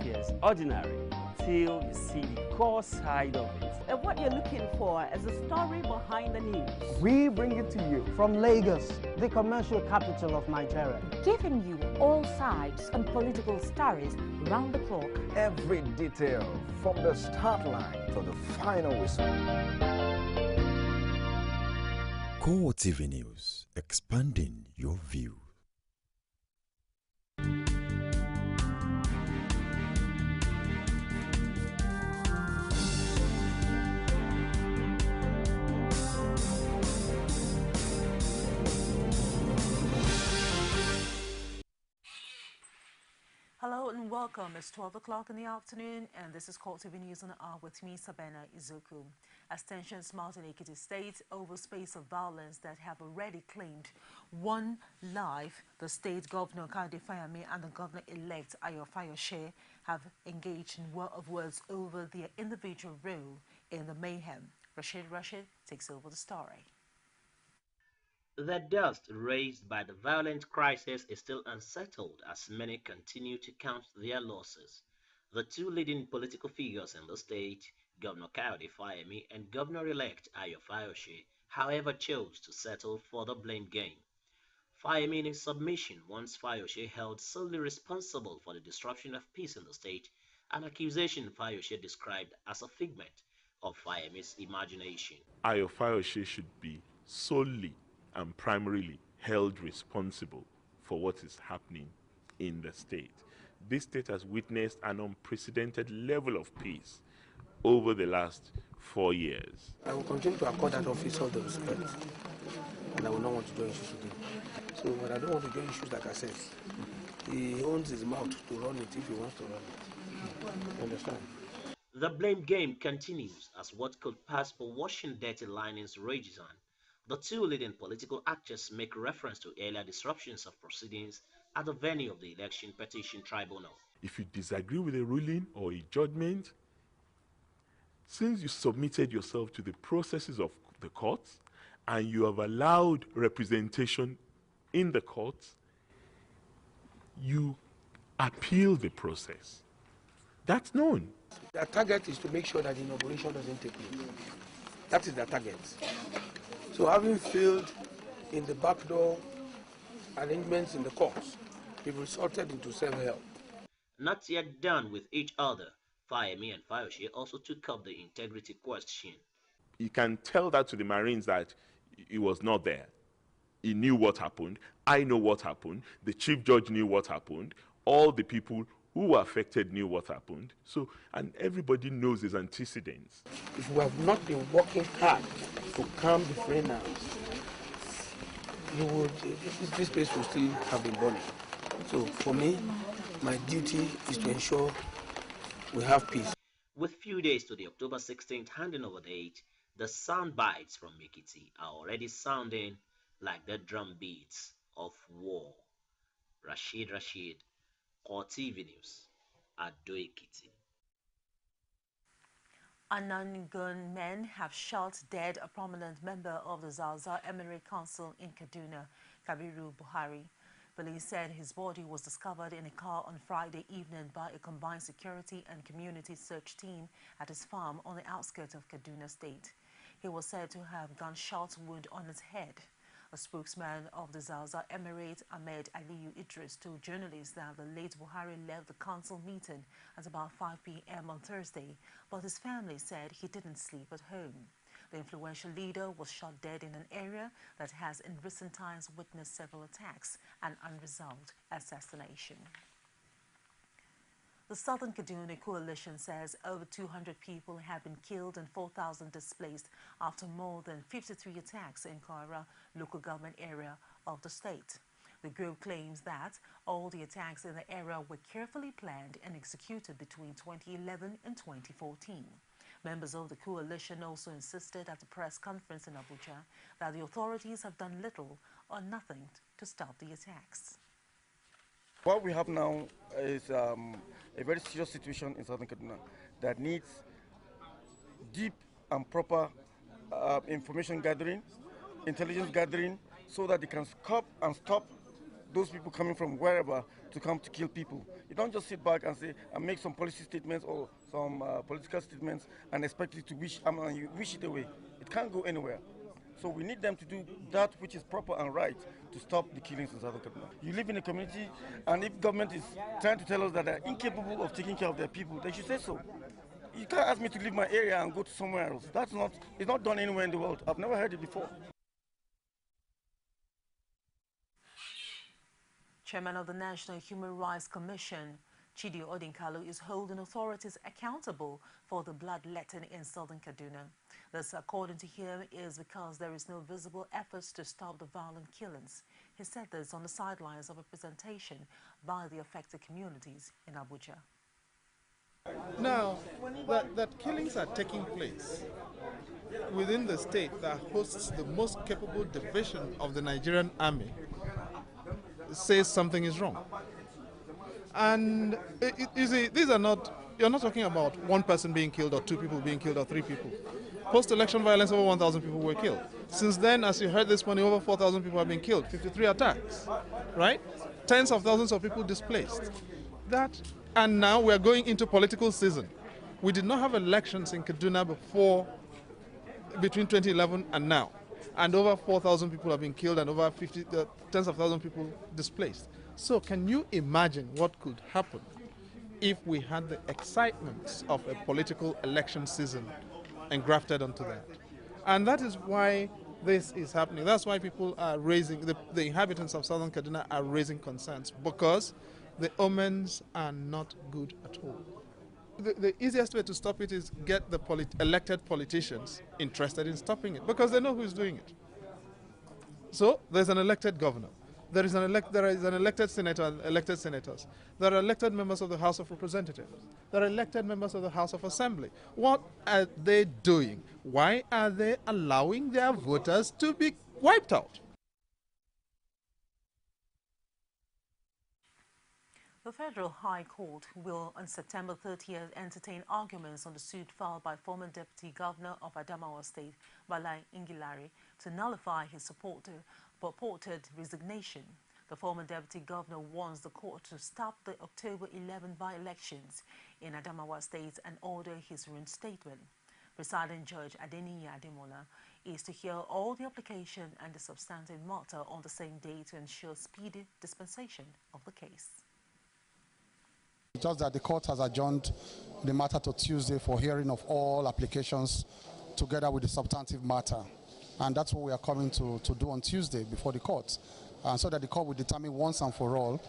appears ordinary till you see the core side of it. And what you're looking for is the story behind the news. We bring it to you from Lagos, the commercial capital of Nigeria. Giving you all sides and political stories round the clock. Every detail from the start line to the final whistle. CoreTV News, expanding your view. Hello and welcome. It's 12 o'clock in the afternoon and this is CoreTV News on the hour with me, Sabena Izuku. As tensions mount in Ekiti State over space of violence that have already claimed one life, the state governor Kade Fayami and the governor-elect Ayo Fayose have engaged in war of words over their individual role in the mayhem. Rashid takes over the story. The dust raised by the violent crisis is still unsettled as many continue to count their losses. The two leading political figures in the state, Governor Kayode Fayemi and Governor-elect Ayo Fayose, however, chose to settle for the blame game. Fayemi in his submission wants Fayose held solely responsible for the disruption of peace in the state, an accusation Fayose described as a figment of Fayemi's imagination. Ayo Fayose should be solely and primarily held responsible for what is happening in the state. This state has witnessed an unprecedented level of peace over the last 4 years. I will continue to accord that office all the respect, and I will not want to join issues with him. So, but I don't want to join issues like I said. He owns his mouth to run it if he wants to run it. You understand? The blame game continues as what could pass for washing dirty linings rages on. The two leading political actors make reference to earlier disruptions of proceedings at the venue of the Election Petition Tribunal. If you disagree with a ruling or a judgment, since you submitted yourself to the processes of the courts and you have allowed representation in the courts, you appeal the process. That's known. Their target is to make sure that the inauguration doesn't take place. That is their target. So having failed in the backdoor arrangements in the courts, they've resulted into self-help. Not yet done with each other, Fayemi and Fayose also took up the integrity question. You can tell that to the Marines that he was not there. He knew what happened. I know what happened. The chief judge knew what happened. All the people who were affected knew what happened. So, and everybody knows his antecedents. If we have not been working hard to calm the flame now, this place will still have been burning. So for me, my duty is to ensure we have peace. With few days to the October 16th handing over date, the sound bites from Ekiti are already sounding like the drum beats of war. Rashid, CoreTV News, Ado Ekiti. Unknown gunmen have shot dead a prominent member of the Zaza Emirate Council in Kaduna, Kabiru Buhari. Police said his body was discovered in a car on Friday evening by a combined security and community search team at his farm on the outskirts of Kaduna State. He was said to have gunshot wound on his head. A spokesman of the Zaza Emirate, Ahmed Aliyu Idris, told journalists that the late Buhari left the council meeting at about 5 p.m. on Thursday, but his family said he didn't sleep at home. The influential leader was shot dead in an area that has in recent times witnessed several attacks and unresolved assassination. The Southern Kaduna Coalition says over 200 people have been killed and 4,000 displaced after more than 53 attacks in Kwara local government area of the state. The group claims that all the attacks in the area were carefully planned and executed between 2011 and 2014. Members of the coalition also insisted at the press conference in Abuja that the authorities have done little or nothing to stop the attacks. What we have now is a very serious situation in Southern Kaduna that needs deep and proper information gathering, intelligence gathering, so that they can scope and stop those people coming from wherever to come to kill people. You don't just sit back and say and make some policy statements or some political statements and expect it to you wish it away. It can't go anywhere. So we need them to do that which is proper and right to stop the killings in Southern Kaduna. You live in a community, and if government is trying to tell us that they're incapable of taking care of their people, they should say so. You can't ask me to leave my area and go to somewhere else. It's not done anywhere in the world. I've never heard it before. Chairman of the National Human Rights Commission, Chidi Odinkalu, is holding authorities accountable for the bloodletting in southern Kaduna. This, according to him, is because there is no visible efforts to stop the violent killings. He said this on the sidelines of a presentation by the affected communities in Abuja. Now, that killings are taking place within the state that hosts the most capable division of the Nigerian army says something is wrong. And you see, you're not talking about one person being killed or two people being killed or three people. Post-election violence, over 1,000 people were killed. Since then, as you heard this morning, over 4,000 people have been killed, 53 attacks, right? Tens of thousands of people displaced. And now we're going into political season. We did not have elections in Kaduna between 2011 and now. And over 4,000 people have been killed and over tens of thousands of people displaced. So can you imagine what could happen if we had the excitement of a political election season engrafted onto that? And that is why this is happening. That's why people are raising, the inhabitants of southern Kaduna are raising concerns, because the omens are not good at all. The easiest way to stop it is get the elected politicians interested in stopping it, because they know who's doing it. So there's an elected governor. There is an elected senator and elected senators. There are elected members of the House of Representatives. There are elected members of the House of Assembly. What are they doing? Why are they allowing their voters to be wiped out? The Federal High Court will, on September 30th, entertain arguments on the suit filed by former Deputy Governor of Adamawa State, Balai Ingilari, to nullify his purported resignation. The former Deputy Governor wants the court to stop the October 11 by-elections in Adamawa State and order his reinstatement. Presiding Judge Adeniyi Ademola is to hear all the application and the substantive matter on the same day to ensure speedy dispensation of the case. Just that the court has adjourned the matter to Tuesday for hearing of all applications together with the substantive matter. And that's what we are coming to do on Tuesday before the court. So that the court will determine once and for all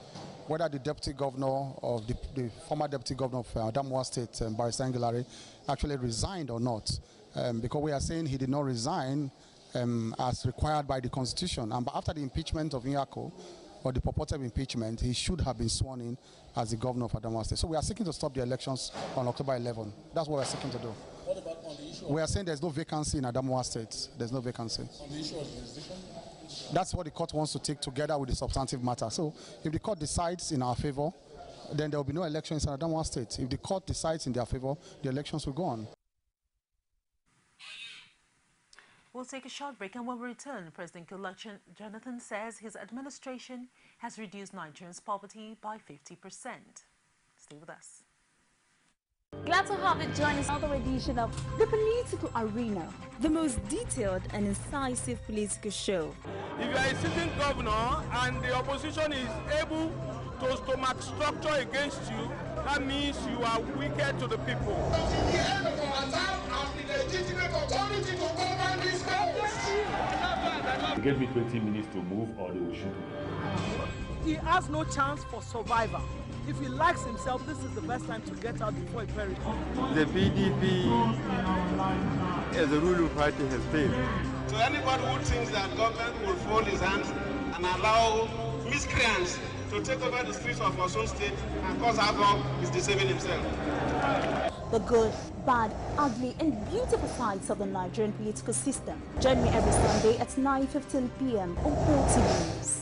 whether the deputy governor or the former deputy governor of Adamawa State, Barrister Ingilari, actually resigned or not. Because we are saying he did not resign as required by the Constitution. And after the impeachment of Nyako, or the purported impeachment, he should have been sworn in as the governor of Adamawa State. So we are seeking to stop the elections on October 11. That's what we're seeking to do. What about on the issue? We are saying there's no vacancy in Adamawa State. There's no vacancy. On the issue of jurisdiction? That's what the court wants to take together with the substantive matter. So if the court decides in our favor, then there will be no elections in Adamawa State. If the court decides in their favor, the elections will go on. We'll take a short break, and when we return, President-elect Jonathan says his administration has reduced Nigerians' poverty by 50%. Stay with us. Glad to have you join us on another edition of The Political Arena, the most detailed and incisive political show. If you are a sitting governor and the opposition is able to stomach structure against you, that means you are wicked to the people. Until the end of our time, I'm the legitimate authority to govern this country. He gave me 20 minutes to move or they will shoot me. He has no chance for survival. If he likes himself, this is the best time to get out before he perishes. The PDP as a ruling party has failed. So anybody who thinks that government will fold his hands and allow miscreants to take over the streets of Osun State and cause havoc is deceiving himself. The good, bad, ugly and beautiful sides of the Nigerian political system. Join me every Sunday at 9:15 p.m. on CoreTV News.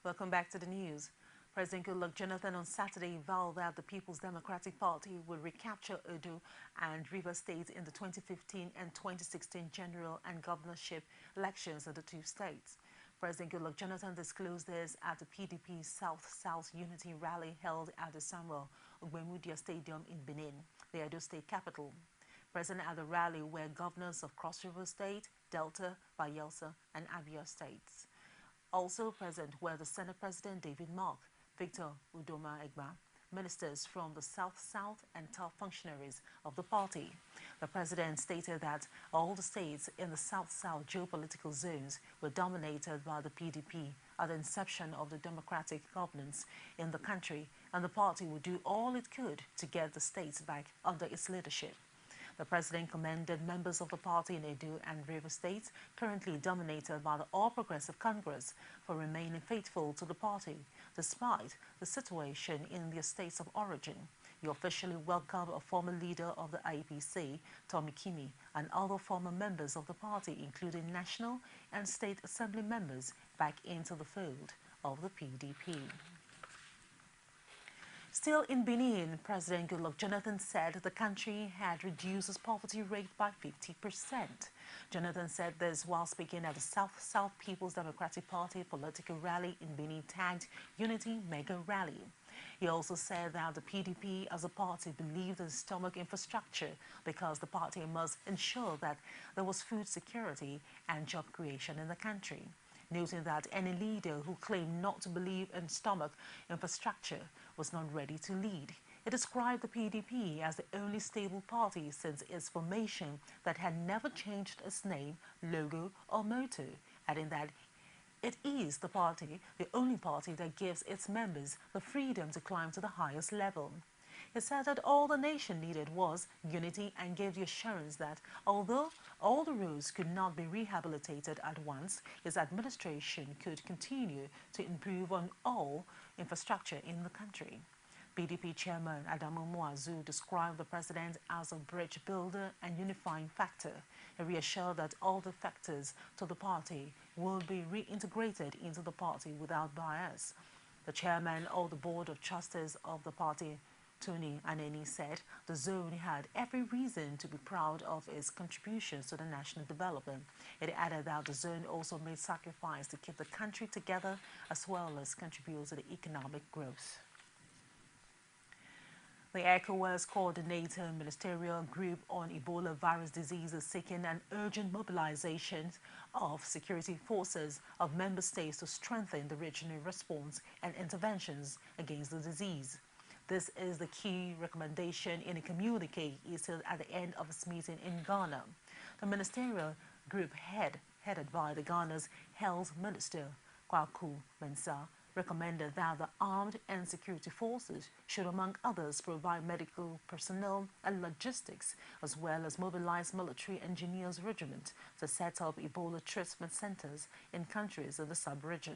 Welcome back to the news. President Goodluck Jonathan on Saturday vowed that the People's Democratic Party will recapture Edo and Rivers States in the 2015 and 2016 general and governorship elections in the two states. President Goodluck Jonathan disclosed this at the PDP South-South Unity rally held at the Samuel Ogbemudia Stadium in Benin, the Edo State capital. Present at the rally were governors of Cross River State, Delta, Bayelsa, and Abia states. Also present were the Senate President David Mark, Victor Udoma Egba, ministers from the South-South and top functionaries of the party. The president stated that all the states in the South-South geopolitical zones were dominated by the PDP at the inception of the democratic governance in the country, and the party would do all it could to get the states back under its leadership. The president commended members of the party in Edo and River States, currently dominated by the All Progressive Congress, for remaining faithful to the party, despite the situation in their states of origin. He officially welcomed a former leader of the IEPC, Tommy Kimi, and other former members of the party, including national and state assembly members, back into the fold of the PDP. Still in Benin, President Goodluck Jonathan said the country had reduced its poverty rate by 50%. Jonathan said this while speaking at the South-South People's Democratic Party political rally in Benin tagged Unity Mega Rally. He also said that the PDP as a party believed in stomach infrastructure because the party must ensure that there was food security and job creation in the country, noting that any leader who claimed not to believe in stomach infrastructure was not ready to lead. It described the PDP as the only stable party since its formation that had never changed its name, logo, or motto, adding that it is the party, the only party that gives its members the freedom to climb to the highest level. He said that all the nation needed was unity and gave the assurance that although all the roads could not be rehabilitated at once, his administration could continue to improve on all infrastructure in the country. PDP Chairman Adamu Muazu described the president as a bridge builder and unifying factor. He reassured that all the factors to the party will be reintegrated into the party without bias. The chairman of the board of trustees of the party, Tony Aneni, said the zone had every reason to be proud of its contributions to the national development. It added that the zone also made sacrifice to keep the country together as well as contribute to the economic growth. The ECOWAS Coordinator Ministerial Group on Ebola virus disease is seeking an urgent mobilization of security forces of member states to strengthen the regional response and interventions against the disease. This is the key recommendation in a communique issued at the end of its meeting in Ghana. The ministerial group headed by the Ghana's Health Minister, Kwaku Mensah, recommended that the armed and security forces should, among others, provide medical personnel and logistics, as well as mobilize military engineers regiment to set up Ebola treatment centers in countries in the sub-region.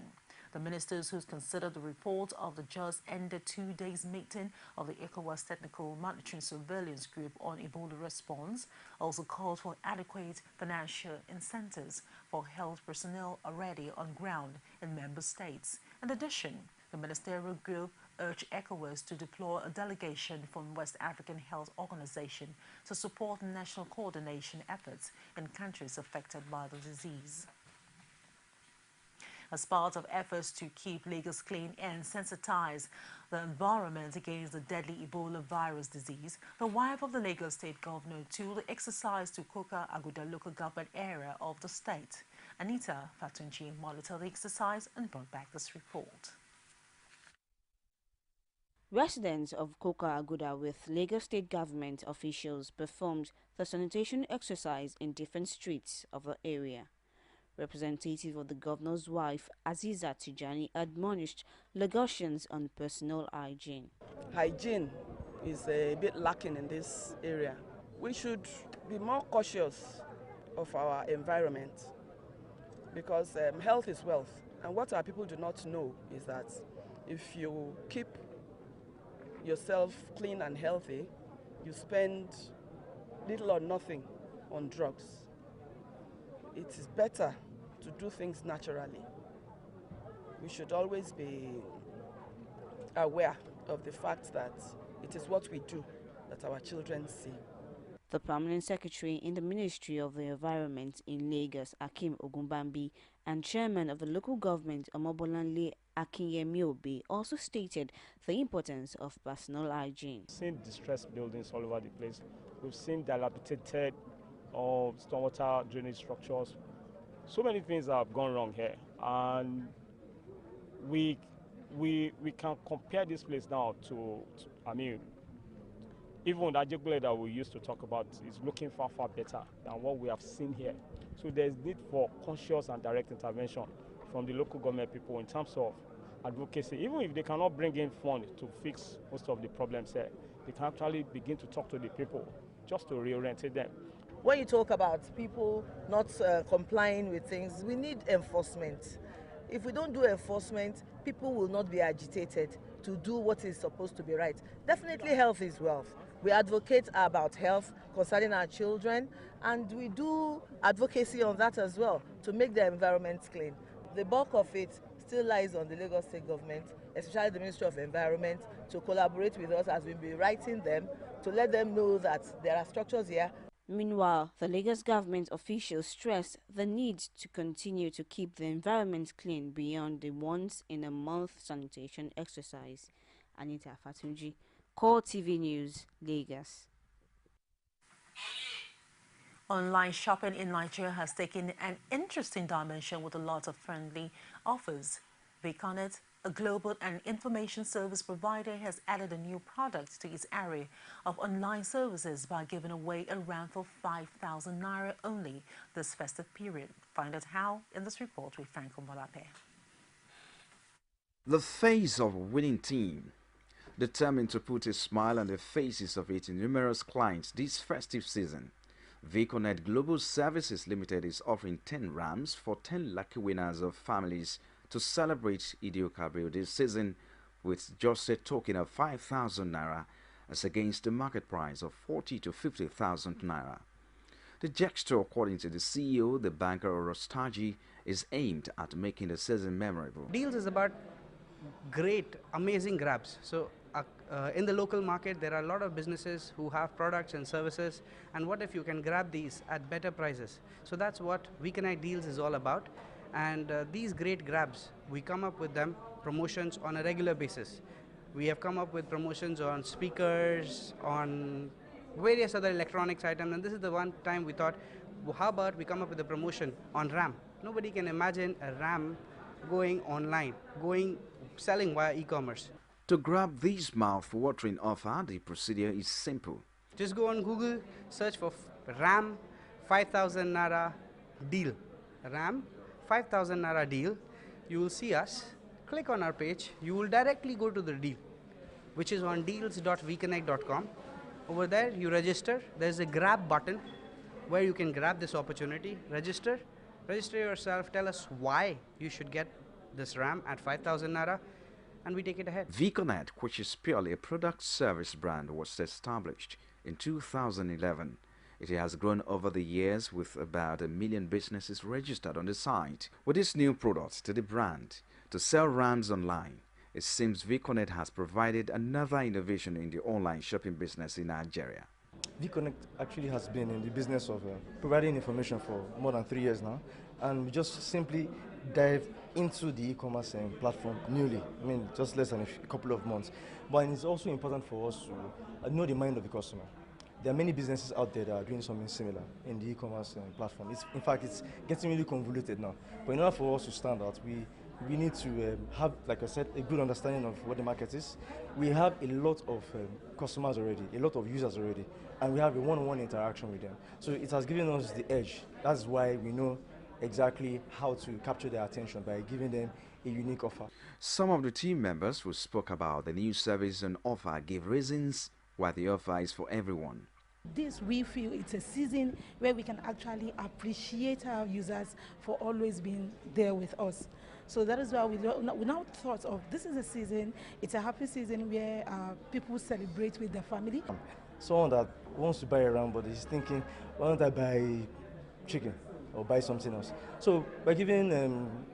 The ministers who considered the report of the just ended 2 days meeting of the ECOWAS Technical Monitoring Surveillance Group on Ebola response also called for adequate financial incentives for health personnel already on ground in member states. In addition, the ministerial group urged ECOWAS to deploy a delegation from West African Health Organization to support national coordination efforts in countries affected by the disease. As part of efforts to keep Lagos clean and sensitize the environment against the deadly Ebola virus disease, the wife of the Lagos State Governor took the exercise to Koka Aguda local government area of the state. Anita Fatunji monitored the exercise and brought back this report. Residents of Koka Aguda with Lagos State government officials performed the sanitation exercise in different streets of the area. Representative of the governor's wife, Aziza Tijani, admonished Lagosians on personal hygiene. Hygiene is a bit lacking in this area. We should be more cautious of our environment because health is wealth. And what our people do not know is that if you keep yourself clean and healthy, you spend little or nothing on drugs. It is better to do things naturally. We should always be aware of the fact that it is what we do that our children see. The Permanent Secretary in the Ministry of the Environment in Lagos, Akim Ogunbambi, and Chairman of the Local Government, Omobolanle Akinyemi, also stated the importance of personal hygiene. We've seen distressed buildings all over the place. We've seen dilapidated stormwater drainage structures. So many things have gone wrong here, and we can compare this place now to even that Ajegunle that we used to talk about is looking far better than what we have seen here. So there's need for conscious and direct intervention from the local government people in terms of advocacy. Even if they cannot bring in funds to fix most of the problems here, they can actually begin to talk to the people just to reorientate them. When you talk about people not complying with things, we need enforcement. If we don't do enforcement, people will not be agitated to do what is supposed to be right. Definitely health is wealth. We advocate about health concerning our children, and we do advocacy on that as well to make the environment clean. The bulk of it still lies on the Lagos State government, especially the Ministry of Environment, to collaborate with us as we'll be writing them to let them know that there are structures here. Meanwhile, the Lagos government officials stressed the need to continue to keep the environment clean beyond the once-in-a-month sanitation exercise. Anita Fatunji, CoreTV News, Lagos. Online shopping in Nigeria has taken an interesting dimension with a lot of friendly offers. Vconnect, a global and information service provider, has added a new product to its array of online services by giving away a RAM for 5,000 naira only this festive period. Find out how in this report with Franco Molape. The face of a winning team, determined to put a smile on the faces of its numerous clients this festive season. Vconnect Global Services Limited is offering 10 RAMs for 10 lucky winners of families to celebrate Idi-Kabir this season with just a token of 5,000 naira as against the market price of 40 to 50,000 naira. The gesture, according to the CEO, the banker Orostaji, is aimed at making the season memorable. Deals is about great, amazing grabs. So in the local market, there are a lot of businesses who have products and services, and what if you can grab these at better prices? So that's what Vconnect Deals is all about. And these great grabs, we come up with them, promotions on a regular basis. We have come up with promotions on speakers, on various other electronics items, and this is the one time we thought, well, how about we come up with a promotion on RAM? Nobody can imagine a RAM going online, selling via e-commerce. To grab this mouth-watering offer, the procedure is simple. Just go on Google, search for RAM 5,000 naira deal. RAM 5,000 naira deal. You will see us. Click on our page. You will directly go to the deal, which is on deals.vconnect.com. Over there, you register. There's a grab button where you can grab this opportunity. Register yourself. Tell us why you should get this RAM at 5,000 naira. And we take it ahead. Vconnect, which is purely a product service brand, was established in 2011. It has grown over the years with about 1 million businesses registered on the site. With this new product to the brand, to sell RAMs online, it seems Vconnect has provided another innovation in the online shopping business in Nigeria. Vconnect actually has been in the business of providing information for more than 3 years now, and we just simply dive into the e-commerce platform newly. Just less than a couple of months. But it's also important for us to know the mind of the customer. There are many businesses out there that are doing something similar in the e-commerce platform. In fact, it's getting really convoluted now. But in order for us to stand out, we need to have, like I said, a good understanding of what the market is. We have a lot of customers already, a lot of users already, and we have a one-on-one interaction with them. So it has given us the edge. That's why we know exactly how to capture their attention by giving them a unique offer. Some of the team members who spoke about the new service and offer gave reasons why the offer is for everyone. This, we feel it's a season where we can actually appreciate our users for always being there with us. So that is why we now thought of this is a season, it's a happy season where people celebrate with their family. Someone that wants to buy a RAM but is thinking, why don't I buy chicken? or buy something else. So by giving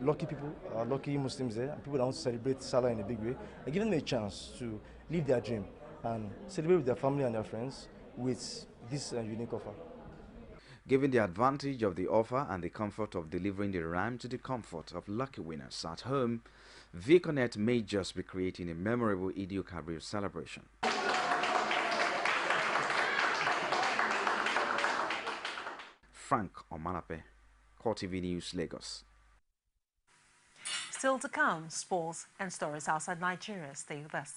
lucky people, lucky Muslims there, and people that want to celebrate Salah in a big way, by giving them a chance to live their dream and celebrate with their family and their friends with this unique offer. Given the advantage of the offer and the comfort of delivering the ram to the comfort of lucky winners at home, VConnect may just be creating a memorable Eid-ul-Kabir celebration. Frank Omanape, CoreTV News, Lagos. Still to come, sports and stories outside Nigeria. Stay with us.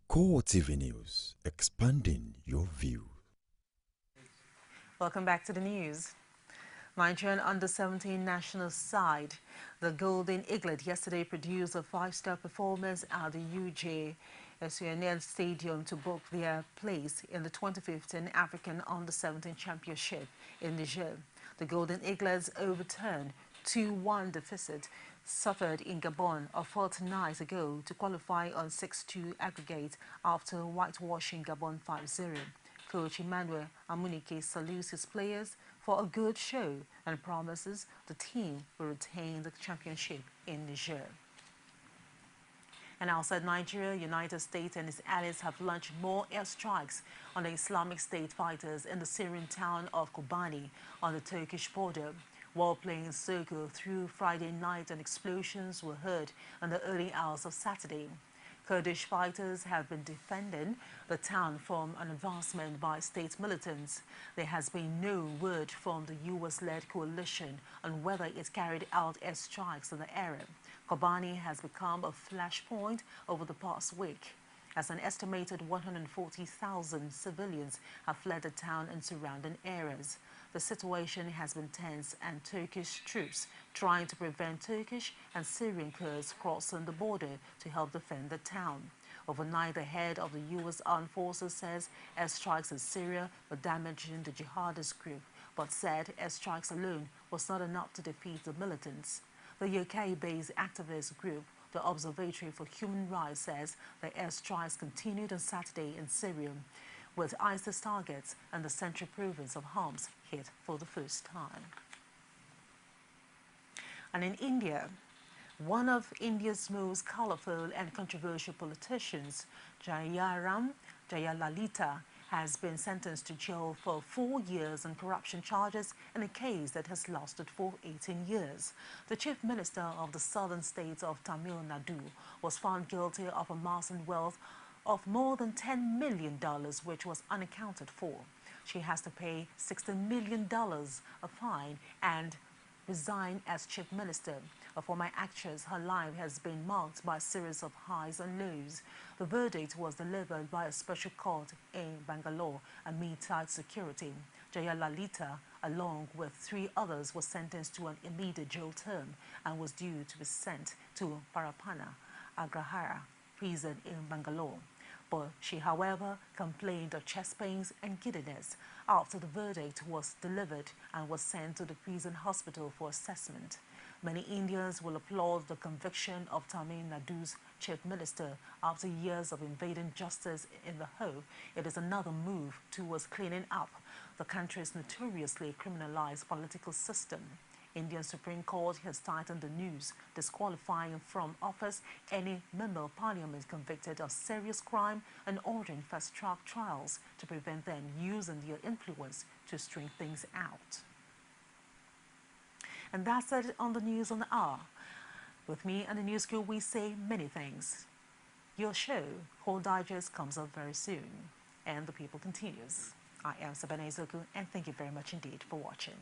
CoreTV News, expanding your view. Welcome back to the news. Nigerian under-17 national side, the Golden Eaglet, yesterday produced a 5-star performance at the UJ SUNL Stadium to book their place in the 2015 African Under-17 Championship in Niger. The Golden Eaglets overturned 2-1 deficit suffered in Gabon a fortnight ago to qualify on 6-2 aggregate after whitewashing Gabon 5-0. Coach Emmanuel Amunike salutes his players for a good show and promises the team will retain the championship in Niger. And outside Nigeria, United States and its allies have launched more airstrikes on the Islamic State fighters in the Syrian town of Kobani on the Turkish border. Warplanes circled through Friday night and explosions were heard in the early hours of Saturday. Kurdish fighters have been defending the town from an advancement by state militants. There has been no word from the US-led coalition on whether it carried out airstrikes in the area. Kobani has become a flashpoint over the past week, as an estimated 140,000 civilians have fled the town and surrounding areas. The situation has been tense, and Turkish troops trying to prevent Turkish and Syrian Kurds crossing the border to help defend the town. Overnight, the head of the U.S. Armed Forces says airstrikes in Syria were damaging the jihadist group, but said airstrikes alone was not enough to defeat the militants. The UK-based activist group, the Observatory for Human Rights, says the airstrikes continued on Saturday in Syria, with ISIS targets and the central province of Homs hit for the first time. And in India, one of India's most colorful and controversial politicians, Jayaram Jayalalita, has been sentenced to jail for 4 years on corruption charges in a case that has lasted for 18 years. The chief minister of the southern states of Tamil Nadu was found guilty of amassing wealth of more than $10 million, which was unaccounted for. She has to pay $60 million a fine and resign as chief minister. A former actress, her life has been marked by a series of highs and lows. The verdict was delivered by a special court in Bangalore amid tight security. Jayalalita, along with 3 others, was sentenced to an immediate jail term and was due to be sent to Parapana Agrahara prison in Bangalore. But she, however, complained of chest pains and giddiness after the verdict was delivered and was sent to the prison hospital for assessment. Many Indians will applaud the conviction of Tamil Nadu's chief minister after years of invading justice in the hope it is another move towards cleaning up the country's notoriously criminalized political system. Indian Supreme Court has tightened the noose, disqualifying from office any member of parliament convicted of serious crime and ordering fast-track trials to prevent them using their influence to string things out. And that's it on the news on the hour. With me and the news crew, we say many things. Your show, Whole Digest, comes up very soon, and The People continues. I am Sabana Izoku, and thank you very much indeed for watching.